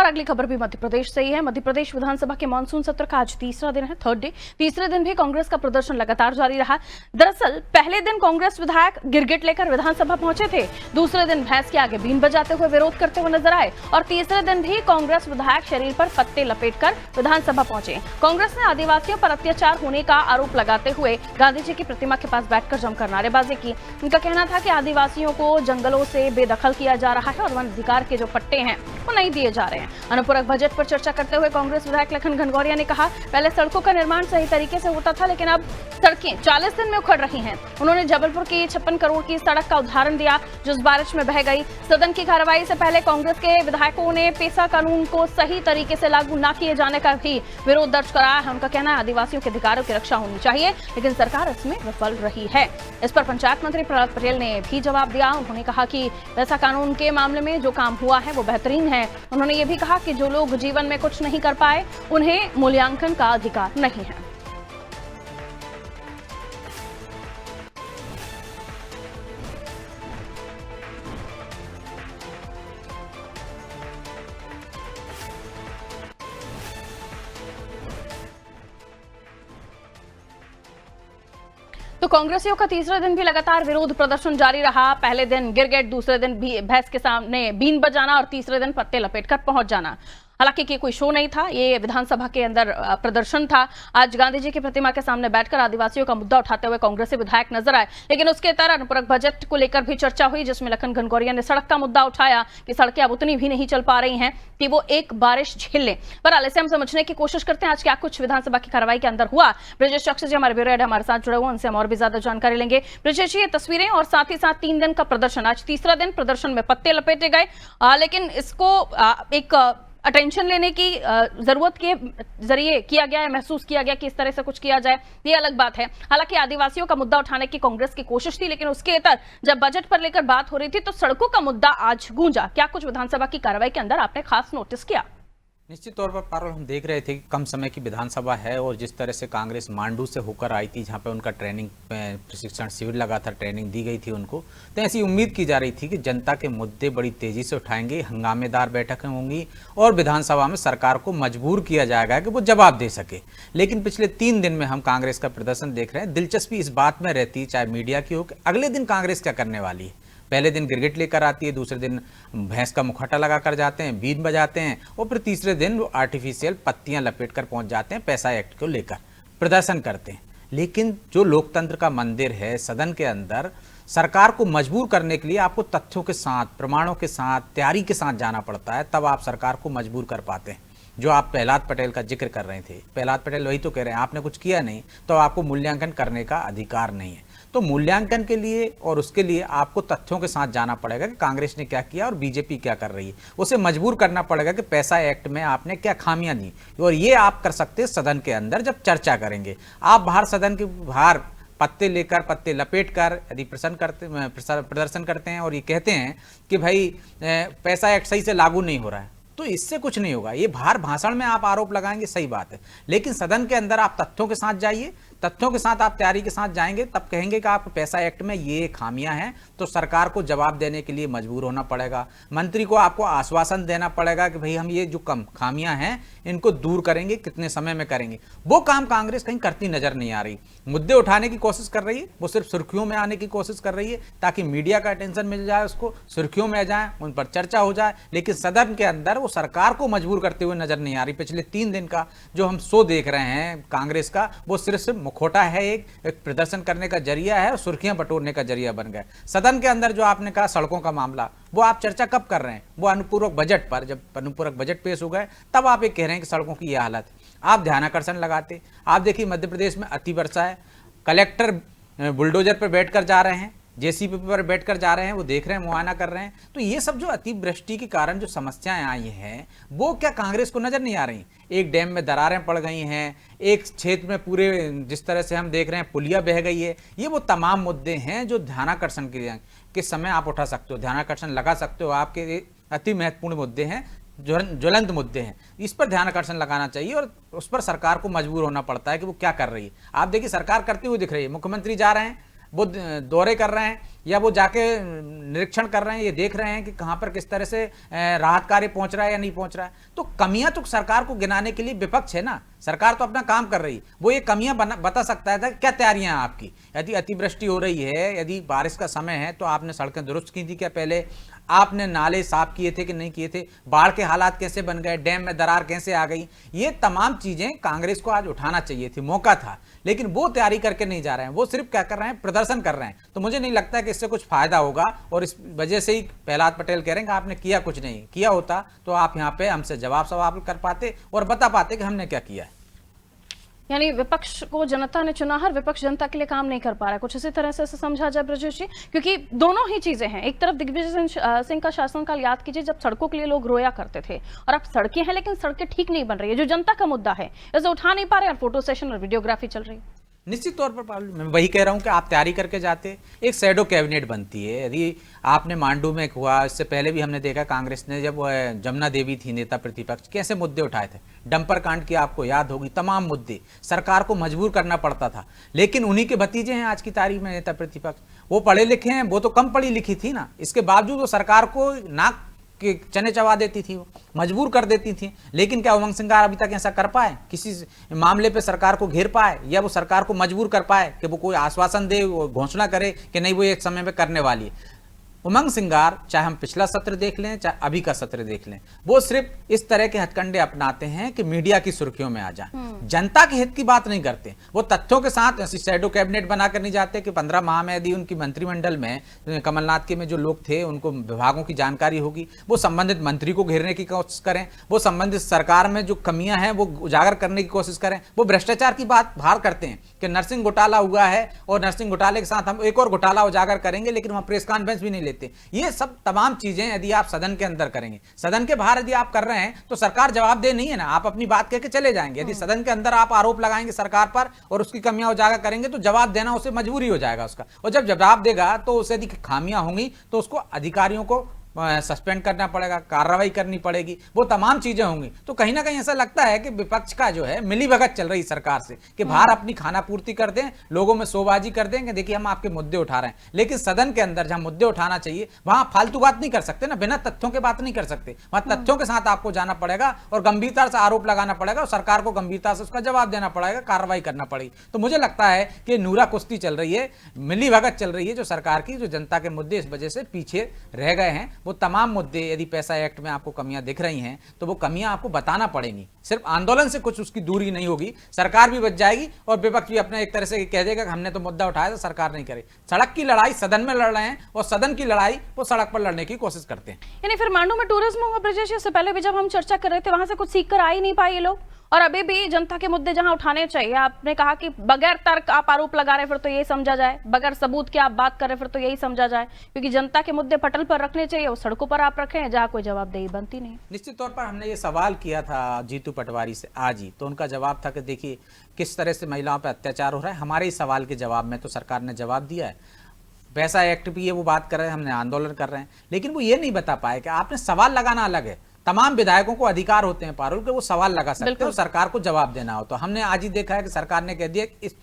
और अगली खबर भी मध्य प्रदेश से ही है। मध्य प्रदेश विधानसभा के मानसून सत्र का आज तीसरा दिन है, थर्ड डे। तीसरे दिन भी कांग्रेस का प्रदर्शन लगातार जारी रहा। दरअसल पहले दिन कांग्रेस विधायक गिरगिट लेकर विधानसभा पहुंचे थे, दूसरे दिन भैंस के आगे बीन बजाते हुए विरोध करते हुए नजर आए और तीसरे दिन भी कांग्रेस विधायक शरीर पर पत्ते लपेटकर विधानसभा पहुंचे। कांग्रेस ने आदिवासियों पर अत्याचार होने का आरोप लगाते हुए गांधी जी की प्रतिमा के पास बैठकर जमकर नारेबाजी की। उनका कहना था कि आदिवासियों को जंगलों से बेदखल किया जा रहा है और वन अधिकार के जो पट्टे हैं वो नहीं दिए जा रहे हैं। अनुपूरक बजट पर चर्चा करते हुए कांग्रेस विधायक लखन घनघोरिया ने कहा, पहले सड़कों का निर्माण सही तरीके से होता था, लेकिन अब सड़कें 40 दिन में उखड़ रही हैं। उन्होंने जबलपुर की 56 करोड़ की सड़क का उदाहरण दिया जो इस बारिश में बह गई। सदन की कार्रवाई से पहले कांग्रेस के विधायकों ने पेसा कानून को सही तरीके से लागू न किए जाने का भी विरोध दर्ज कराया है। उनका कहना है आदिवासियों के अधिकारों की रक्षा होनी चाहिए, लेकिन सरकार इसमें विफल रही है। इस पर पंचायत मंत्री प्रहलाद पटेल ने भी जवाब दिया। उन्होंने कहा कि पेसा कानून के मामले में जो काम हुआ है वो बेहतरीन है। उन्होंने ये भी कहा कि जो लोग जीवन में कुछ नहीं कर पाए उन्हें मूल्यांकन का अधिकार नहीं है। तो कांग्रेसियों का तीसरे दिन भी लगातार विरोध प्रदर्शन जारी रहा। पहले दिन गिरगिट, दूसरे दिन भैंस के सामने बीन बजाना और तीसरे दिन पत्ते लपेटकर पहुंच जाना। हालांकि ये कोई शो नहीं था, ये विधानसभा के अंदर प्रदर्शन था। आज गांधी जी की प्रतिमा के सामने बैठकर आदिवासियों का मुद्दा उठाते हुए कांग्रेसी विधायक नजर आए, लेकिन उसके तरह अनुपूरक बजट को लेकर भी चर्चा हुई, जिसमें लखन घनघोरिया ने सड़क का मुद्दा उठाया कि सड़कें अब उतनी भी नहीं चल पा रही हैं कि वो एक बारिश झेल लें। पर आलस्य हम समझने की कोशिश करते हैं आज क्या कुछ विधानसभा की कार्रवाई के अंदर हुआ। ब्रजेश चौकसी जी हमारे ब्यूरो हेड हमारे साथ जुड़े हुए, उनसे हम और भी ज्यादा जानकारी लेंगे। ब्रजेश जी, ये तस्वीरें और साथ ही साथ 3 दिन का प्रदर्शन, आज तीसरा दिन प्रदर्शन में पत्ते लपेटे गए, लेकिन इसको एक अटेंशन लेने की जरूरत के जरिए किया गया है, महसूस किया गया कि इस तरह से कुछ किया जाए, ये अलग बात है। हालांकि आदिवासियों का मुद्दा उठाने की कांग्रेस की कोशिश थी, लेकिन उसके इतर जब बजट पर लेकर बात हो रही थी तो सड़कों का मुद्दा आज गूंजा। क्या कुछ विधानसभा की कार्रवाई के अंदर आपने खास नोटिस किया? निश्चित तौर पर पारुल, हम देख रहे थे कि कम समय की विधानसभा है और जिस तरह से कांग्रेस मांडू से होकर आई थी, जहां पे उनका ट्रेनिंग प्रशिक्षण शिविर लगा था, ट्रेनिंग दी गई थी उनको, तो ऐसी उम्मीद की जा रही थी कि जनता के मुद्दे बड़ी तेजी से उठाएंगे, हंगामेदार बैठकें होंगी और विधानसभा में सरकार को मजबूर किया जाएगा कि वो जवाब दे सके। लेकिन पिछले 3 दिन में हम कांग्रेस का प्रदर्शन देख रहे हैं। दिलचस्पी इस बात में रहती है, चाहे मीडिया की हो, कि अगले दिन कांग्रेस क्या करने वाली है। पहले दिन गिरगिट लेकर आती है, दूसरे दिन भैंस का मुखौटा लगा कर जाते हैं, बीन बजाते हैं और फिर तीसरे दिन वो आर्टिफिशियल पत्तियां लपेट कर पहुंच जाते हैं, पैसा एक्ट को लेकर प्रदर्शन करते हैं। लेकिन जो लोकतंत्र का मंदिर है, सदन के अंदर सरकार को मजबूर करने के लिए आपको तथ्यों के साथ, प्रमाणों के साथ, तैयारी के साथ जाना पड़ता है, तब आप सरकार को मजबूर कर पाते हैं। जो आप प्रहलाद पटेल का जिक्र कर रहे थे, प्रहलाद पटेल वही तो कह रहे हैं, आपने कुछ किया नहीं तो आपको मूल्यांकन करने का अधिकार नहीं है। तो मूल्यांकन के लिए और उसके लिए आपको तथ्यों के साथ जाना पड़ेगा कि कांग्रेस ने क्या किया और बीजेपी क्या कर रही है। उसे मजबूर करना पड़ेगा कि पैसा एक्ट में आपने क्या खामियां दी, और ये आप कर सकते हैं सदन के अंदर जब चर्चा करेंगे। आप बाहर सदन के बाहर पत्ते लेकर, पत्ते लपेट कर यदि प्रदर्शन करते हैं और ये कहते हैं कि भाई पैसा एक्ट सही से लागू नहीं हो रहा है, तो इससे कुछ नहीं होगा। ये बाहर भाषण में आप आरोप लगाएंगे, सही बात है, लेकिन सदन के अंदर आप तथ्यों के साथ जाइए, तथ्यों के साथ आप तैयारी के साथ जाएंगे, तब कहेंगे कि आप पैसा एक्ट में ये खामियां हैं, तो सरकार को जवाब देने के लिए मजबूर होना पड़ेगा। मंत्री को आपको आश्वासन देना पड़ेगा कि भाई हम ये जो कम खामियां हैं इनको दूर करेंगे, कितने समय में करेंगे। वो काम कांग्रेस कहीं करती नजर नहीं आ रही। मुद्दे उठाने की कोशिश कर रही है, वो सिर्फ सुर्खियों में आने की कोशिश कर रही है ताकि मीडिया का अटेंशन मिल जाए, उसको सुर्खियों में आ जाए, उन पर चर्चा हो जाए, लेकिन सदन के अंदर वो सरकार को मजबूर करते हुए नजर नहीं आ रही। पिछले 3 दिन का जो हम शो देख रहे हैं कांग्रेस का, वो सिर्फ मुखौटा है, एक प्रदर्शन करने का जरिया है और सुर्खियां बटोरने का जरिया बन गया। सदन के अंदर जो आपने कहा सड़कों का मामला, वो आप चर्चा कब कर रहे हैं? वो अनुपूरक बजट पर, जब अनुपूरक बजट पेश हो गए तब आप ये कह रहे हैं कि सड़कों की यह हालत है। आप ध्यानाकर्षण लगाते। आप देखिए मध्य प्रदेश में अति वर्षा है, कलेक्टर बुलडोजर पर बैठकर जा रहे हैं, जेसीबी पर बैठकर जा रहे हैं, वो देख रहे हैं, मुआयना कर रहे हैं। तो ये सब जो अतिवृष्टि के कारण जो समस्याएं आई हैं, वो क्या कांग्रेस को नजर नहीं आ रही? एक डैम में दरारें पड़ गई हैं, एक क्षेत्र में पूरे जिस तरह से हम देख रहे हैं पुलिया बह गई है। ये वो तमाम मुद्दे हैं जो ध्यानाकर्षण के समय आप उठा सकते हो, ध्यानाकर्षण लगा सकते हो। आपके अति महत्वपूर्ण मुद्दे हैं, ज्वलंत मुद्दे हैं, इस पर ध्यान आकर्षण लगाना चाहिए और उस पर सरकार को मजबूर होना पड़ता है कि वो क्या कर रही है। आप देखिए सरकार करती हुई दिख रही है, मुख्यमंत्री जा रहे हैं, वो दौरे कर रहे हैं या वो जाके निरीक्षण कर रहे हैं, ये देख रहे हैं कि कहां पर किस तरह से राहत कार्य पहुंच रहा है या नहीं पहुंच रहा है। तो कमियां तो सरकार को गिनाने के लिए विपक्ष है ना, सरकार तो अपना काम कर रही है, वो ये कमियां बता सकता है क्या तैयारियां हैं आपकी। यदि अतिवृष्टि हो रही है, यदि बारिश का समय है, तो आपने सड़कें दुरुस्त की थी क्या पहले, आपने नाले साफ किए थे कि नहीं किए थे, बाढ़ के हालात कैसे बन गए, डैम में दरार कैसे आ गई, ये तमाम चीजें कांग्रेस को आज उठाना चाहिए थी, मौका था, लेकिन वो तैयारी करके नहीं जा रहे हैं, वो सिर्फ क्या कर रहे हैं, प्रदर्शन कर रहे हैं। तो मुझे नहीं लगता है कि इससे कुछ फायदा होगा, और इस वजह से ही प्रहलाद पटेल कह रहे हैं कि आपने किया कुछ नहीं, किया होता तो आप यहाँ पे हमसे जवाब सवाल कर पाते और बता पाते कि हमने क्या किया है। यानी विपक्ष को जनता ने चुना है, विपक्ष जनता के लिए काम नहीं कर पा रहा है, कुछ इसी तरह से समझा जाए ब्रजेश जी? क्योंकि दोनों ही चीजें हैं, एक तरफ दिग्विजय सिंह का शासनकाल याद कीजिए जब सड़कों के लिए लोग रोया करते थे, और अब सड़कें हैं लेकिन सड़कें ठीक नहीं बन रही है, जो जनता का मुद्दा है इसे उठा नहीं पा रहे, और फोटो सेशन और वीडियोग्राफी चल रही है। निश्चित तौर पर मैं वही कह रहा हूं कि आप तैयारी करके जाते, एक शैडो कैबिनेट बनती है। यदि आपने मांडू में हुआ, इससे पहले भी हमने देखा कांग्रेस ने जब जमुना देवी थी नेता प्रतिपक्ष, कैसे मुद्दे उठाए थे, डंपर कांड की आपको याद होगी, तमाम मुद्दे सरकार को मजबूर करना पड़ता था, लेकिन उन्हीं के भतीजे हैं आज की तारीख में नेता प्रतिपक्ष, वो पढ़े लिखे हैं, वो तो कम पढ़ी लिखी थी ना, इसके बावजूद वो सरकार को नाक कि चने चबा देती थी, वो मजबूर कर देती थी। लेकिन क्या उमंग सिंगार अभी तक ऐसा कर पाए, किसी मामले पे सरकार को घेर पाए, या वो सरकार को मजबूर कर पाए कि वो कोई आश्वासन दे, घोषणा करे कि नहीं वो एक समय में करने वाली है। उमंग सिंगार, चाहे हम पिछला सत्र देख लें चाहे अभी का सत्र देख लें, वो सिर्फ इस तरह के हथकंडे अपनाते हैं कि मीडिया की सुर्खियों में आ जाए, जनता के हित की बात नहीं करते। वो तथ्यों के साथ शैडो कैबिनेट बनाकर नहीं जाते कि 15 माह में यदि उनकी मंत्रिमंडल में कमलनाथ के में जो लोग थे उनको विभागों की जानकारी होगी, वो संबंधित मंत्री को घेरने की कोशिश करें, वो संबंधित सरकार में जो कमियां हैं वो उजागर करने की कोशिश करें, वो भ्रष्टाचार की बात बाहर करते हैं कि नरसिंह घोटाला हुआ है और नरसिंह घोटाले के साथ हम एक और घोटाला उजागर करेंगे, लेकिन वहां प्रेस कॉन्फ्रेंस भी नहीं लेते। ये सब तमाम चीजें यदि आप सदन के अंदर करेंगे, सदन के बाहर यदि आप कर रहे हैं तो सरकार जवाबदेह नहीं है ना, आप अपनी बात कह के चले जाएंगे। यदि सदन के अंदर आप आरोप लगाएंगे सरकार पर और उसकी कमियां उजागर करेंगे तो जवाब देना उसे मजबूरी हो जाएगा उसका, और जब जवाब देगा तो उसे यदि खामियां होंगी तो उसको अधिकारियों को सस्पेंड करना पड़ेगा, कार्रवाई करनी पड़ेगी, वो तमाम चीजें होंगी। तो कहीं ना कहीं ऐसा लगता है कि विपक्ष का जो है मिलीभगत चल रही सरकार से कि बाहर अपनी खाना पूर्ति कर दें, लोगों में शोबाजी कर दें कि देखिए हम आपके मुद्दे उठा रहे हैं, लेकिन सदन के अंदर जहां मुद्दे उठाना चाहिए वहां फालतू बात नहीं कर सकते ना, बिना तथ्यों के बात नहीं कर सकते, वहां तथ्यों के साथ आपको जाना पड़ेगा और गंभीरता से आरोप लगाना पड़ेगा और सरकार को गंभीरता से उसका जवाब देना पड़ेगा, कार्रवाई करना पड़ेगी। तो मुझे लगता है कि नूरा कुश्ती चल रही है, मिलीभगत चल रही है जो सरकार की, जो जनता के मुद्दे इस वजह से पीछे रह गए हैं। वो तमाम मुद्दे यदि पैसा एक्ट में आपको कमियां दिख रही हैं तो वो कमियां आपको बताना पड़ेंगी, सिर्फ आंदोलन से कुछ उसकी दूरी नहीं होगी, सरकार भी बच जाएगी और विपक्ष भी अपना एक तरह से कह देगा कि हमने तो मुद्दा उठाया था, सरकार नहीं करे। सड़क की लड़ाई सदन में लड़ रहे हैं और सदन की लड़ाई वो सड़क पर लड़ने की कोशिश करते हैं। यानी फिर मांडू में टूरिज्म हुआ ब्रजेश, इससे पहले भी जब हम चर्चा कर रहे थे वहां से कुछ सीख कर आ ही नहीं पाए ये लोग, और अभी भी जनता के मुद्दे जहां उठाने चाहिए, आपने कहा कि बगैर तर्क आप आरोप लगा रहे फिर तो यही समझा जाए, बगैर सबूत के आप बात कर रहे फिर तो यही समझा जाए, क्योंकि जनता के मुद्दे पटल पर रखने चाहिए, वो सड़कों पर आप रखें जहां कोई जवाबदेही बनती नहीं। निश्चित तौर पर हमने ये सवाल किया था जीतू पटवारी से आज ही, तो उनका जवाब था कि देखिए किस तरह से महिलाओं पर अत्याचार हो रहा है। हमारे इस सवाल के जवाब में तो सरकार ने जवाब दिया है, पैसा एक्ट भी है वो बात कर रहे हैं, हमने आंदोलन कर रहे हैं, लेकिन वो ये नहीं बता पाए कि आपने सवाल लगाना अलग है, तमाम विधायकों को अधिकार होते हैं पारुल के वो सवाल लगा सकते हैं और सरकार को जवाब देना हो। तो हमने आज ही देखा है कि सरकार ने कह दिया कि इस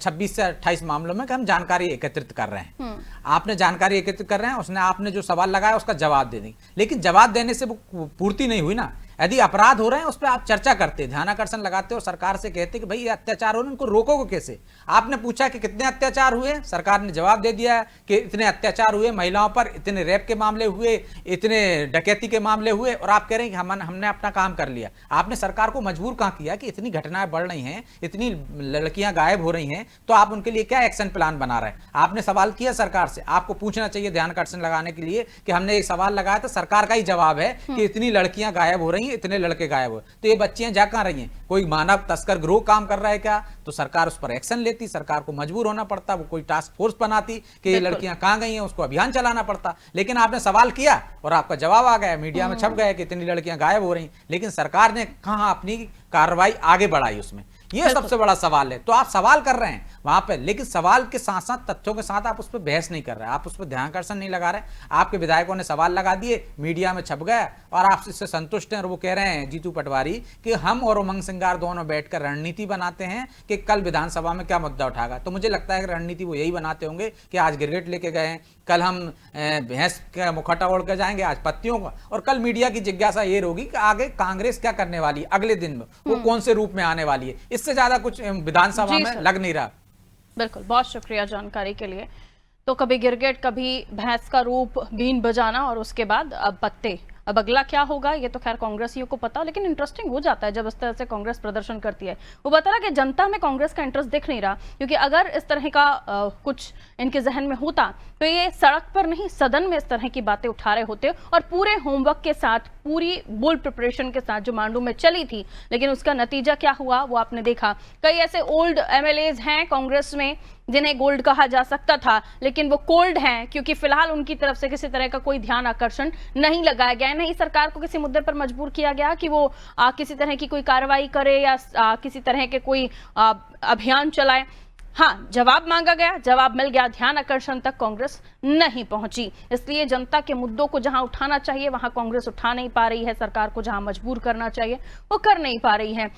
26 से 28 मामलों में कि हम जानकारी एकत्रित कर रहे हैं, आपने जानकारी एकत्रित कर रहे हैं, उसने आपने जो सवाल लगाया उसका जवाब दे देंगे, लेकिन जवाब देने से वो पूर्ति नहीं हुई ना। यदि अपराध हो रहे हैं उस पर आप चर्चा करते, ध्यानाकर्षण लगाते और सरकार से कहते कि भाई ये अत्याचार हो रहे हैं, इनको रोकोगे कैसे। आपने पूछा कि कितने अत्याचार हुए, सरकार ने जवाब दे दिया कि इतने अत्याचार हुए महिलाओं पर, इतने रेप के मामले हुए, इतने डकैती के मामले हुए, और आप कह रहे हैं कि हमने अपना काम कर लिया। आपने सरकार को मजबूर कहाँ किया कि इतनी घटनाएं बढ़ रही हैं, इतनी लड़कियां गायब हो रही हैं, तो आप उनके लिए क्या एक्शन प्लान बना रहे हैं। आपने सवाल किया सरकार से, आपको पूछना चाहिए ध्यानाकर्षण लगाने के लिए कि हमने एक सवाल लगाया था, सरकार का ही जवाब है कि इतनी लड़कियां गायब हो रही हैं, इतने लड़के गायब हो, तो ये बच्चियां जा कहां रही हैं, कोई मानव तस्कर गिरोह काम कर रहा है क्या, तो सरकार उस पर एक्शन लेती, सरकार को मजबूर होना पड़ता, वो कोई टास्क फोर्स बनाती कि ये लड़कियां कहां गई हैं, उसको अभियान चलाना पड़ता। लेकिन आपने सवाल किया और आपका जवाब आ गया, मीडिया में छप गया कि इतनी लड़कियां गायब हो रही, लेकिन सरकार ने कहां अपनी कार्रवाई आगे बढ़ाई उसमें। ये सबसे बड़ा सवाल है। तो आप सवाल कर रहे हैं वहां पे, लेकिन सवाल के साथ साथ तथ्यों के साथ आप उस पर बहस नहीं कर रहे, आप उस पर ध्यानाकर्षण नहीं लगा रहे। आपके विधायकों ने सवाल लगा दिए, मीडिया में छप गया और आप इससे संतुष्ट हैं, और वो कह रहे हैं जीतू पटवारी कि हम और उमंग सिंगार दोनों बैठकर रणनीति बनाते हैं कि कल विधानसभा में क्या मुद्दा उठाएगा। तो मुझे लगता है कि रणनीति वो यही बनाते होंगे कि आज गिरगिट लेके गए हैं, कल हम भैंस का मुखौटा ओढ़ कर जाएंगे, आज पत्तियों का, और कल मीडिया की जिज्ञासा ये होगी कि आगे कांग्रेस क्या करने वाली है, अगले दिन में वो कौन से रूप में आने वाली है। इससे ज्यादा कुछ विधानसभा में लग नहीं रहा। बिल्कुल, बहुत शुक्रिया जानकारी के लिए। तो कभी गिरगिट, कभी भैंस का रूप, बीन बजाना, और उसके बाद अब पत्ते। अब अगला क्या होगा ये तो खैर कांग्रेसियों को पता, लेकिन इंटरेस्टिंग हो जाता है जब इस तरह से कांग्रेस प्रदर्शन करती है। वो बता रहा कि जनता में कांग्रेस का इंटरेस्ट दिख नहीं रहा, क्योंकि अगर इस तरह का कुछ इनके जहन में होता तो ये सड़क पर नहीं सदन में इस तरह की बातें उठा रहे होते, और पूरे होमवर्क के साथ, पूरी बोल्ड प्रिपरेशन के साथ जो मांडू में चली थी। लेकिन उसका नतीजा क्या हुआ वो आपने देखा। कई ऐसे ओल्ड एमएलएज हैं कांग्रेस में जिन्हें गोल्ड कहा जा सकता था, लेकिन वो कोल्ड हैं क्योंकि फिलहाल उनकी तरफ से किसी तरह का कोई ध्यान आकर्षण नहीं लगाया गया है, नहीं सरकार को किसी मुद्दे पर मजबूर किया गया कि वो किसी तरह की कोई कार्रवाई करे या किसी तरह के कोई अभियान चलाए। हाँ, जवाब मांगा गया, जवाब मिल गया, ध्यान आकर्षण तक कांग्रेस नहीं पहुंची। इसलिए जनता के मुद्दों को जहां उठाना चाहिए वहां कांग्रेस उठा नहीं पा रही है, सरकार को जहां मजबूर करना चाहिए वो कर नहीं पा रही है।